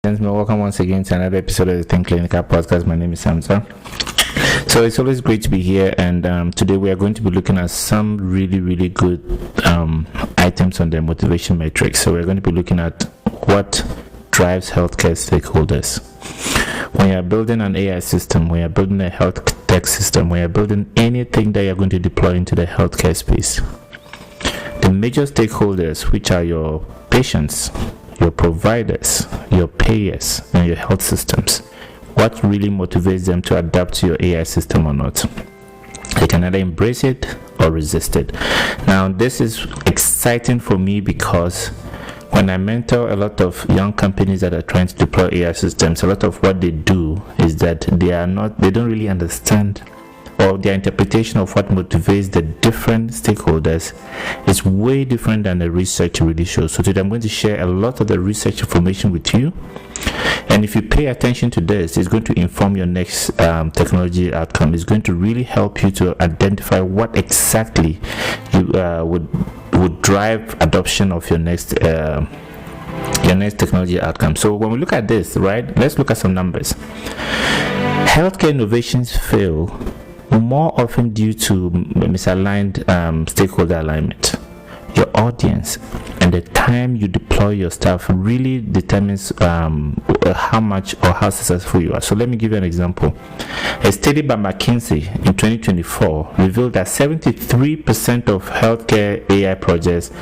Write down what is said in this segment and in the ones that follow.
Gentlemen, welcome once again to another episode of the Think Clinical Podcast. My name is Samson. So it's always great to be here, and today we are going to be looking at some really good items on the motivation matrix. So we're going to be looking at what drives healthcare stakeholders. When you're building an AI system, when you're building a health tech system, when you're building anything that you're going to deploy into the healthcare space, the major stakeholders, which are your patients, your providers, your payers, and your health systems, what really motivates them to adapt to your AI system or not? They can either embrace it or resist it. Now, this is exciting for me because when I mentor a lot of young companies that are trying to deploy AI systems, a lot of what they do is that they don't really understand, or their interpretation of what motivates the different stakeholders is way different than the research really shows. So today I'm going to share a lot of the research information with you, and if you pay attention to this, it's going to inform your next technology outcome. It's going to really help you to identify what exactly you would drive adoption of your next technology outcome. So when we look at this, right, let's look at some numbers. Healthcare innovations fail more often due to misaligned stakeholder alignment. Your audience and the time you deploy your stuff really determines how much or how successful you are. So let me give you an example. A study by McKinsey in 2024 revealed that 73% of healthcare AI projects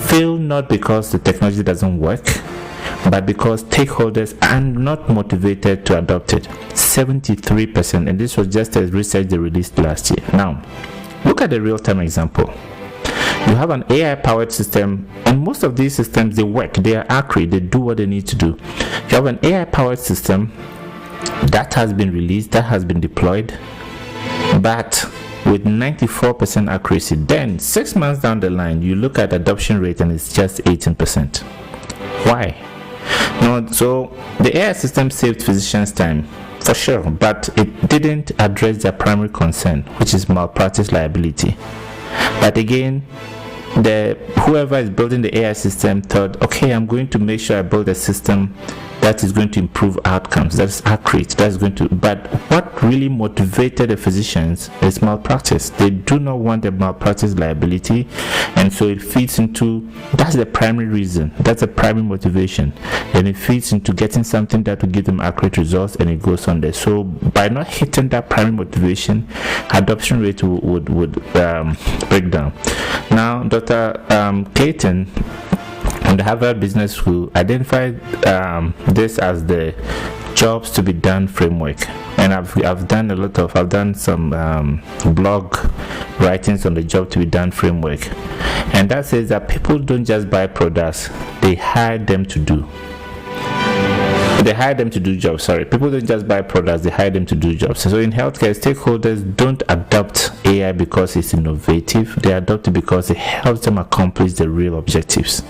fail not because the technology doesn't work, but because stakeholders are not motivated to adopt it. 73%, and this was just a research they released last year. Now, look at the real-time example. You have an AI-powered system, and most of these systems, they work, they are accurate, they do what they need to do. You have an AI-powered system that has been released, that has been deployed, but with 94% accuracy. Then 6 months down the line, you look at adoption rate and it's just 18%. Why? No, so the AI system saved physicians time, for sure, but it didn't address their primary concern, which is malpractice liability. But again, whoever is building the AI system thought, okay, I'm going to make sure I build a system that is going to improve outcomes, that's accurate, that's going to, but what really motivated the physicians is malpractice. They do not want the malpractice liability, and so it feeds into, that's the primary reason, that's the primary motivation, and it feeds into getting something that will give them accurate results, and it goes on there. So by not hitting that primary motivation, adoption rate would break down. Now, Dr. Clayton and the Harvard Business School identified this as the jobs to be done framework, and I've done some blog writings on the job to be done framework, and that says that people don't just buy products, they hire them to do. Jobs. People don't just buy products, they hire them to do jobs. So in healthcare, stakeholders don't adopt AI because it's innovative, they adopt it because it helps them accomplish the real objectives,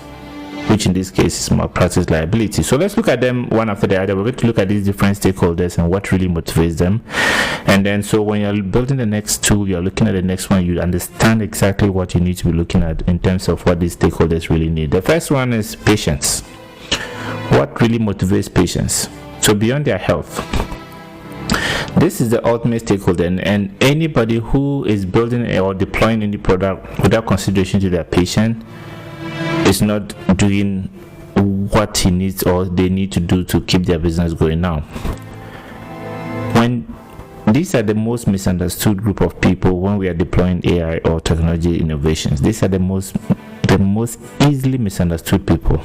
which in this case is malpractice liability. So let's look at them one after the other. We're going to look at these different stakeholders and what really motivates them. And then, so when you're building the next tool, you're looking at the next one, you understand exactly what you need to be looking at in terms of what these stakeholders really need. The first one is patients. What really motivates patients? So beyond their health, this is the ultimate stakeholder, and anybody who is building or deploying any product without consideration to their patient is not doing what he needs or they need to do to keep their business going. Now, when these are the most misunderstood group of people when we are deploying AI or technology innovations, these are the most easily misunderstood people.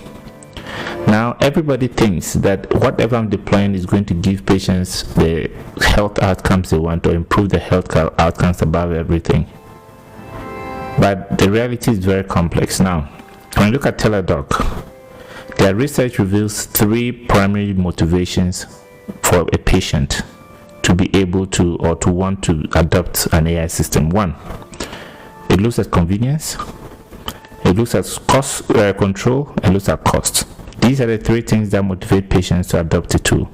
Now, everybody thinks that whatever I'm deploying is going to give patients the health outcomes they want or improve the health outcomes above everything. But the reality is very complex. Now, when you look at Teladoc, their research reveals 3 primary motivations for a patient to be able to or to want to adopt an AI system. 1, it looks at convenience, it looks at cost control, and looks at cost. These are the 3 things that motivate patients to adopt a tool: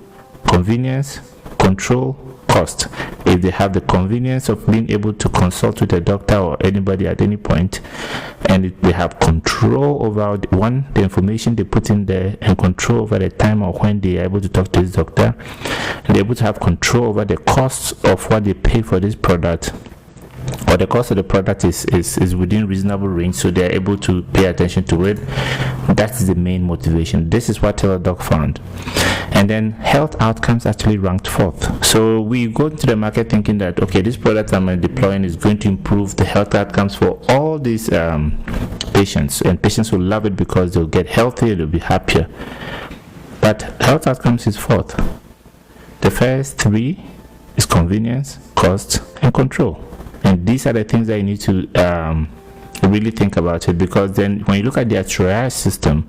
convenience, control, cost. If they have the convenience of being able to consult with a doctor or anybody at any point, and they have control over the information they put in there, and control over the time or when they are able to talk to this doctor, and they're able to have control over the costs of what they pay for this product, or the cost of the product is within reasonable range, so they're able to pay attention to it. That's the main motivation. This is what Teladoc found. And then health outcomes actually ranked fourth. So we go into the market thinking that, okay, this product I'm deploying is going to improve the health outcomes for all these patients, and patients will love it because they'll get healthier, they'll be happier. But health outcomes is fourth. The first three is convenience, cost, and control. And these are the things that you need to really think about it, because then when you look at their triage system,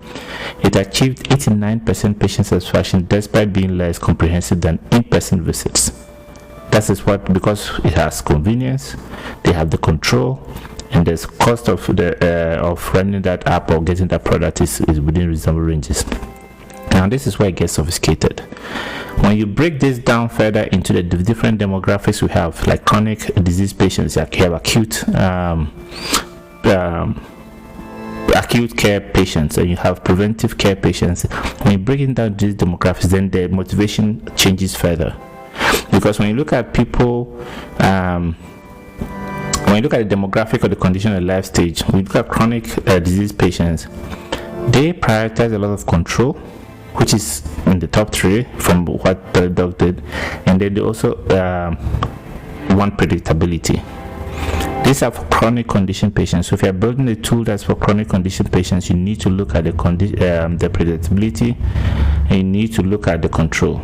it achieved 89% patient satisfaction despite being less comprehensive than in-person visits. That is what, because it has convenience, they have the control, and there's cost of the of running that app or getting that product is within reasonable ranges. Now this is where it gets sophisticated. When you break this down further into the different demographics we have, like chronic disease patients, you have acute care patients, and you have preventive care patients. When you break down these demographics, then the motivation changes further, because when you look at people, when you look at the demographic of the condition and life stage, we look at chronic disease patients, they prioritize a lot of control, which is in the top three from what the doc did, and then they also want predictability. These are for chronic condition patients. So if you're building a tool that's for chronic condition patients, you need to look at the predictability, and you need to look at the control.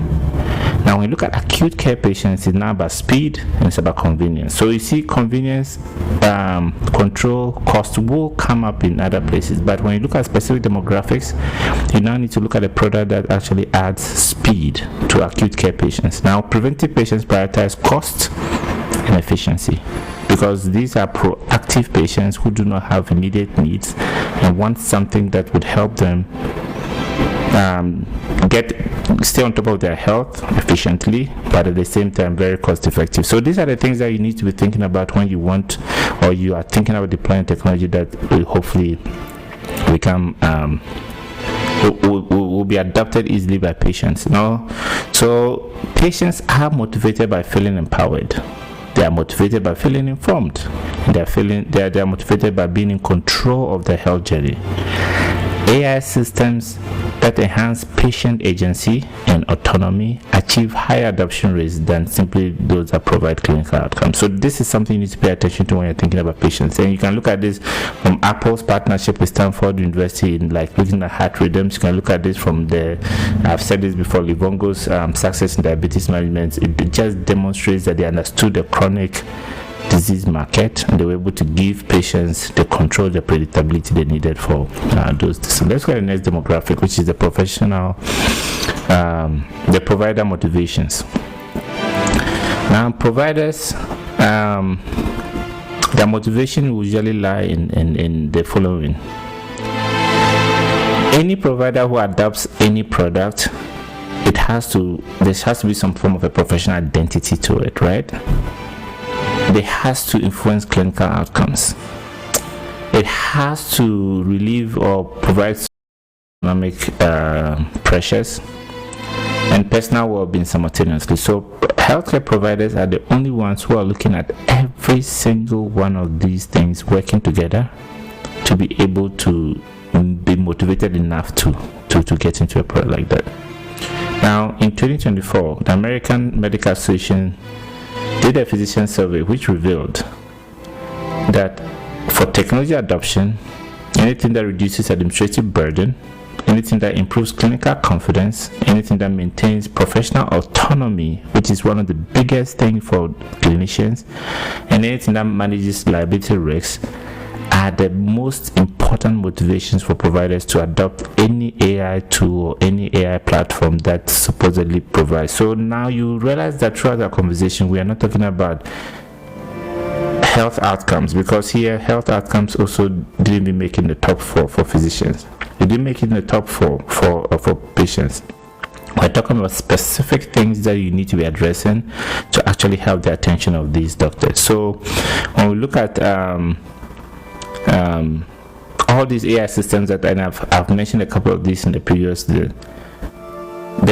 Now when you look at acute care patients, it's now about speed and it's about convenience. So you see convenience, control, cost will come up in other places, but when you look at specific demographics, you now need to look at a product that actually adds speed to acute care patients. Now preventive patients prioritize cost and efficiency, because these are proactive patients who do not have immediate needs and want something that would help them stay on top of their health efficiently, but at the same time very cost effective. So these are the things that you need to be thinking about when you want, or you are thinking about deploying technology that will hopefully become will be adopted easily by patients. Now, so patients are motivated by feeling empowered. They are motivated by feeling informed. They are motivated by being in control of their health journey. AI systems that enhance patient agency and autonomy achieve higher adoption rates than simply those that provide clinical outcomes. So this is something you need to pay attention to when you're thinking about patients. And you can look at this from Apple's partnership with Stanford University in like looking at heart rhythms. You can look at this from I've said this before, Livongo's success in diabetes management. It just demonstrates that they understood the chronic disease market, and they were able to give patients the control, the predictability they needed for those. So let's go to the next demographic, which is the professional, the provider motivations. Now providers, their motivation will usually lie in the following. Any provider who adopts any product, there has to be some form of a professional identity to it, right? It has to influence clinical outcomes. It has to relieve or provide economic pressures and personal well-being simultaneously. So healthcare providers are the only ones who are looking at every single one of these things working together to be able to be motivated enough to get into a product like that. Now in 2024, the American Medical Association did a physician survey which revealed that for technology adoption, anything that reduces administrative burden, anything that improves clinical confidence, anything that maintains professional autonomy, which is one of the biggest things for clinicians, and anything that manages liability risks, are the most important motivations for providers to adopt any AI tool or any AI platform that supposedly provides. So now you realize that throughout our conversation, we are not talking about health outcomes, because here health outcomes also didn't even make in the top 4 for physicians. It didn't make it in the top 4 for patients. We're talking about specific things that you need to be addressing to actually have the attention of these doctors. So when we look at all these AI systems that, and I've mentioned a couple of these in the previous, the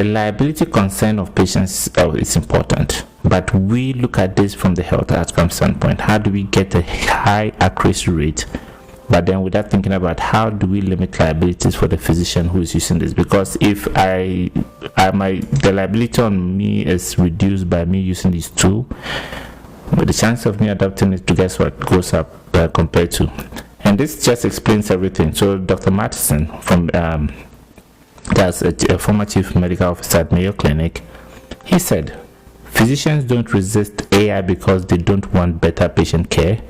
liability concern of patients is important, but we look at this from the health outcome standpoint. How do we get a high accuracy rate, but then without thinking about how do we limit liabilities for the physician who is using this? Because if the liability on me is reduced by me using this tool, but the chance of me adopting it to guess what goes up compared to. And this just explains everything. So Dr. Mattison, from that's a former chief medical officer at Mayo Clinic, he said, physicians don't resist AI because they don't want better patient care.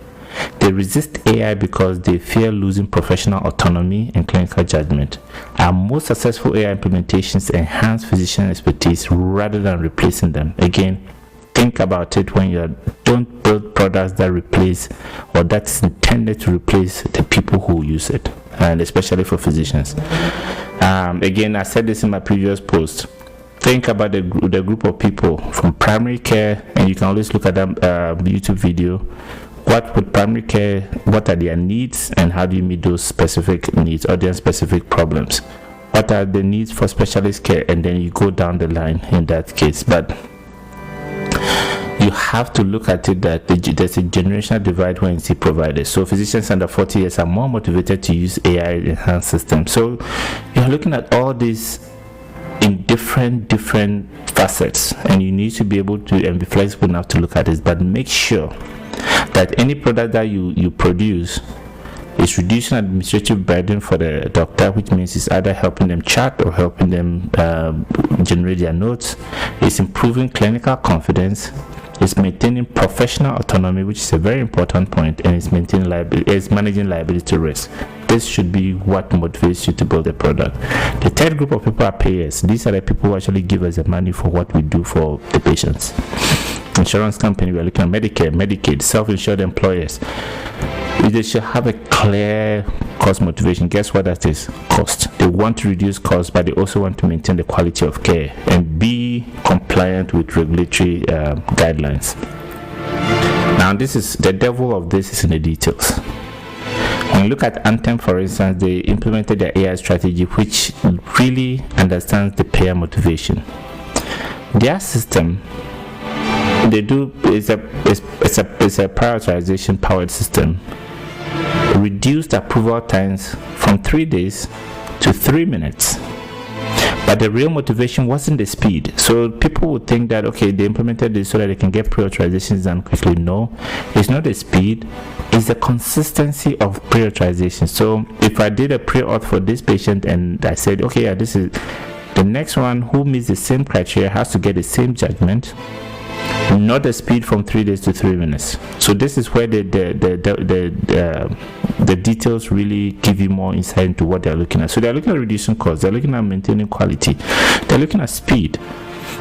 They resist AI because they fear losing professional autonomy and clinical judgment. Our most successful AI implementations enhance physician expertise rather than replacing them. Again, think about it when you don't build products that replace, or that's intended to replace, the people who use it, and especially for physicians. Again, I said this in my previous post. Think about the group of people from primary care, and you can always look at that YouTube video. What would primary care, what are their needs, and how do you meet those specific needs, audience specific problems? What are the needs for specialist care? And then you go down the line in that case. But you have to look at it that there's a generational divide when you see providers. So physicians under 40 years are more motivated to use AI enhanced systems. So you're looking at all these in different facets, and you need to be able to and be flexible enough to look at this. But make sure that any product that you produce is reducing administrative burden for the doctor, which means it's either helping them chart or helping them generate their notes. It's improving clinical confidence. It's maintaining professional autonomy, which is a very important point, and it's maintaining it's managing liability risk. This should be what motivates you to build a product. The third group of people are payers. These are the people who actually give us the money for what we do for the patients. Insurance company, we're looking at Medicare, Medicaid, self-insured employers. They should have a clear cost motivation. Guess what that is? Cost. They want to reduce costs, but they also want to maintain the quality of care and be compliant with regulatory guidelines. Now, this is the devil of this is in the details. When you look at Anthem, for instance, they implemented their AI strategy, which really understands the payer motivation. Their system, they do it's a prioritization powered system. Reduced approval times from 3 days to 3 minutes. But the real motivation wasn't the speed. So people would think that, okay, they implemented this so that they can get pre-authorizations done quickly. No, it's not the speed, it's the consistency of pre-authorization. So if I did a pre-auth for this patient and I said, okay, yeah, this is the next one who meets the same criteria has to get the same judgment, not the speed from 3 days to 3 minutes. So this is where the details really give you more insight into what they're looking at. So they're looking at reducing costs, they're looking at maintaining quality, they're looking at speed.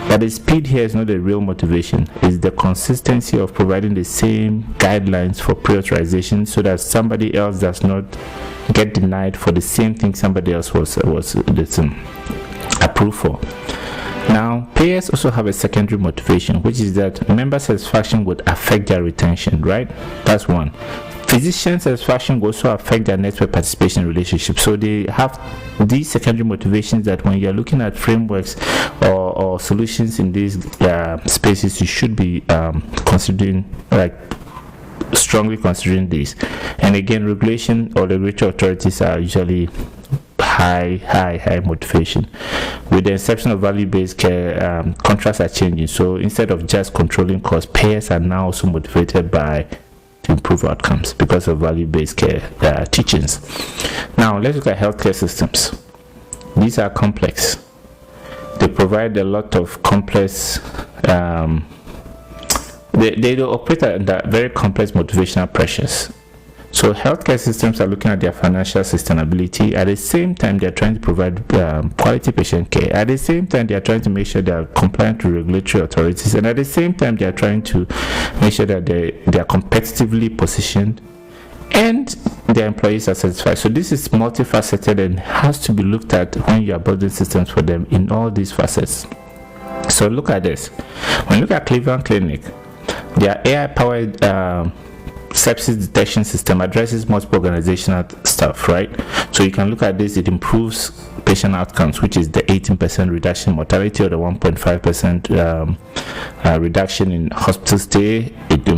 But the speed here is not the real motivation. It's the consistency of providing the same guidelines for pre-authorization so that somebody else does not get denied for the same thing somebody else was approved for. Now, payers also have a secondary motivation, which is that member satisfaction would affect their retention, right? That's one. Physician satisfaction will also affect their network participation relationship. So they have these secondary motivations that when you're looking at frameworks or solutions in these spaces, you should be considering, like, strongly considering this. And again, regulation or regulatory authorities are usually high motivation. With the inception of value-based care, contracts are changing. So instead of just controlling costs, payers are now also motivated to improve outcomes because of value-based care teachings. Now let's look at healthcare systems. These are complex. They provide a lot of complex they operate under very complex motivational pressures. So healthcare systems are looking at their financial sustainability. At the same time, they're trying to provide quality patient care. At the same time, they're trying to make sure they are compliant to regulatory authorities. And at the same time, they're trying to make sure that they are competitively positioned and their employees are satisfied. So this is multifaceted and has to be looked at when you are building systems for them in all these facets. So look at this. When you look at Cleveland Clinic, their AI-powered sepsis detection system addresses multiple organizational stuff, right? So you can look at this. It improves patient outcomes, which is the 18% reduction in mortality or the 1.5% reduction in hospital stay. It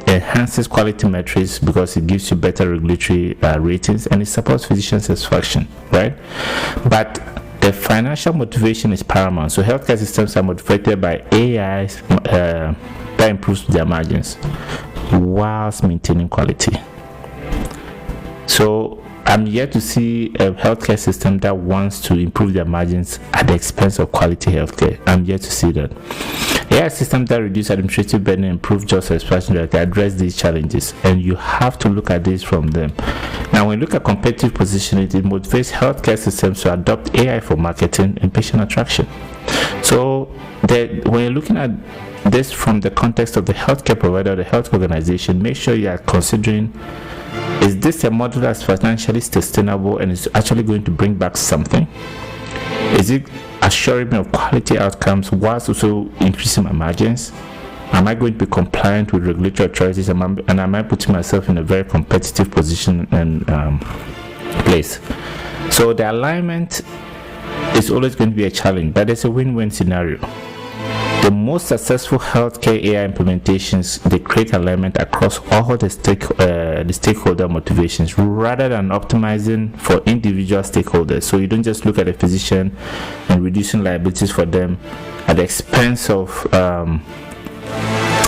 enhances quality metrics because it gives you better regulatory ratings, and it supports physician satisfaction, right? But the financial motivation is paramount. So healthcare systems are motivated by AI that improves their margins whilst maintaining quality. So I'm yet to see a healthcare system that wants to improve their margins at the expense of quality healthcare. I'm yet to see that. AI systems that reduce administrative burden and improve job satisfaction that address these challenges, and you have to look at this from them. Now, when you look at competitive positioning, it motivates healthcare systems to adopt AI for marketing and patient attraction. So when you're looking at this from the context of the healthcare provider or the health organization, make sure you are considering, is this a model that's financially sustainable and is actually going to bring back something? Is it assuring me of quality outcomes whilst also increasing my margins? Am I going to be compliant with regulatory authorities, and am I putting myself in a very competitive position and place? So the alignment is always going to be a challenge, but it's a win-win scenario. The most successful healthcare AI implementations, they create alignment across all the stakeholder motivations rather than optimizing for individual stakeholders. So you don't just look at the physician and reducing liabilities for them at the expense of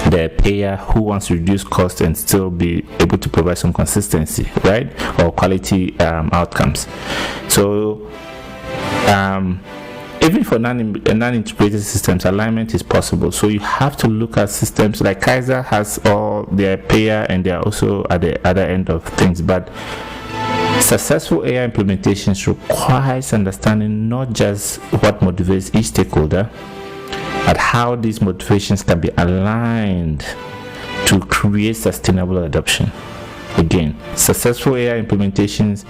the payer who wants to reduce cost and still be able to provide some consistency, right, or quality outcomes. So even for non-integrated systems, alignment is possible. So you have to look at systems like Kaiser has all their payer and they are also at the other end of things. But successful AI implementations requires understanding not just what motivates each stakeholder, but how these motivations can be aligned to create sustainable adoption. Again, successful AI implementations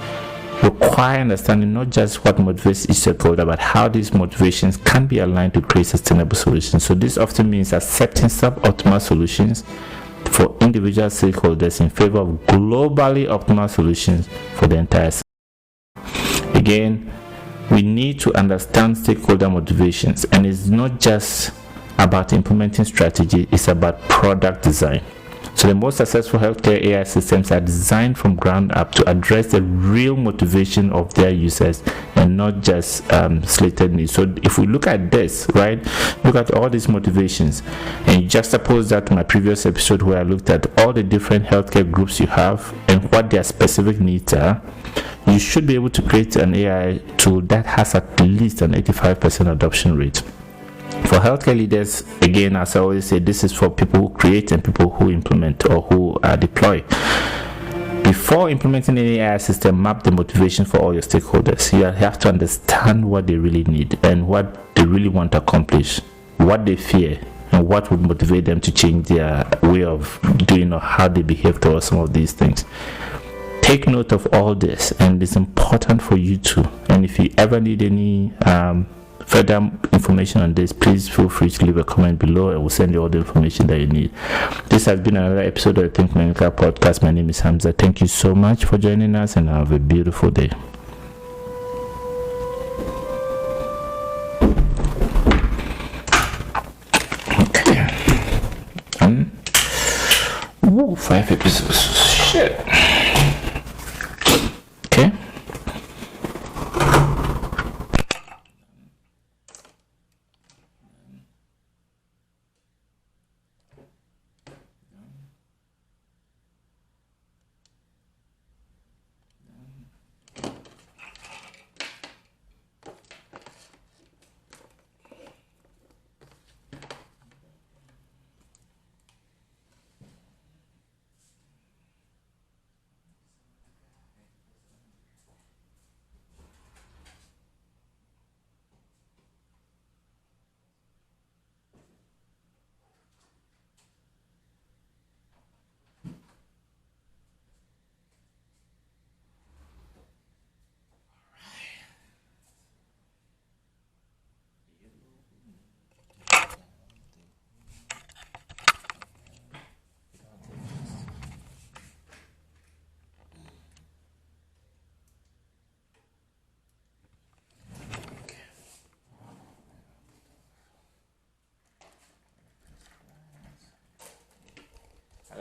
require understanding not just what motivates each stakeholder, but how these motivations can be aligned to create sustainable solutions. So this often means accepting suboptimal solutions for individual stakeholders in favor of globally optimal solutions for the entire system. Again, we need to understand stakeholder motivations, and it's not just about implementing strategy, it's about product design. So the most successful healthcare AI systems are designed from ground up to address the real motivation of their users and not just slated needs. So if we look at this, right, look at all these motivations and you juxtapose that to my previous episode where I looked at all the different healthcare groups you have and what their specific needs are, you should be able to create an AI tool that has at least an 85% adoption rate. For healthcare leaders, again, as I always say, this is for people who create and people who implement or who deploy. Before implementing any AI system, map the motivation for all your stakeholders. You have to understand what they really need and what they really want to accomplish, what they fear, and what would motivate them to change their way of doing or how they behave towards some of these things. Take note of all this, and it's important for you too. And if you ever need any further information on this, please feel free to leave a comment below and we'll send you all the information that you need. This has been another episode of the Think Medical Podcast. My name is Hamza. Thank you so much for joining us and have a beautiful day. Okay. 5 episodes. Shit. Okay.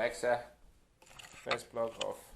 Alexa, first block off.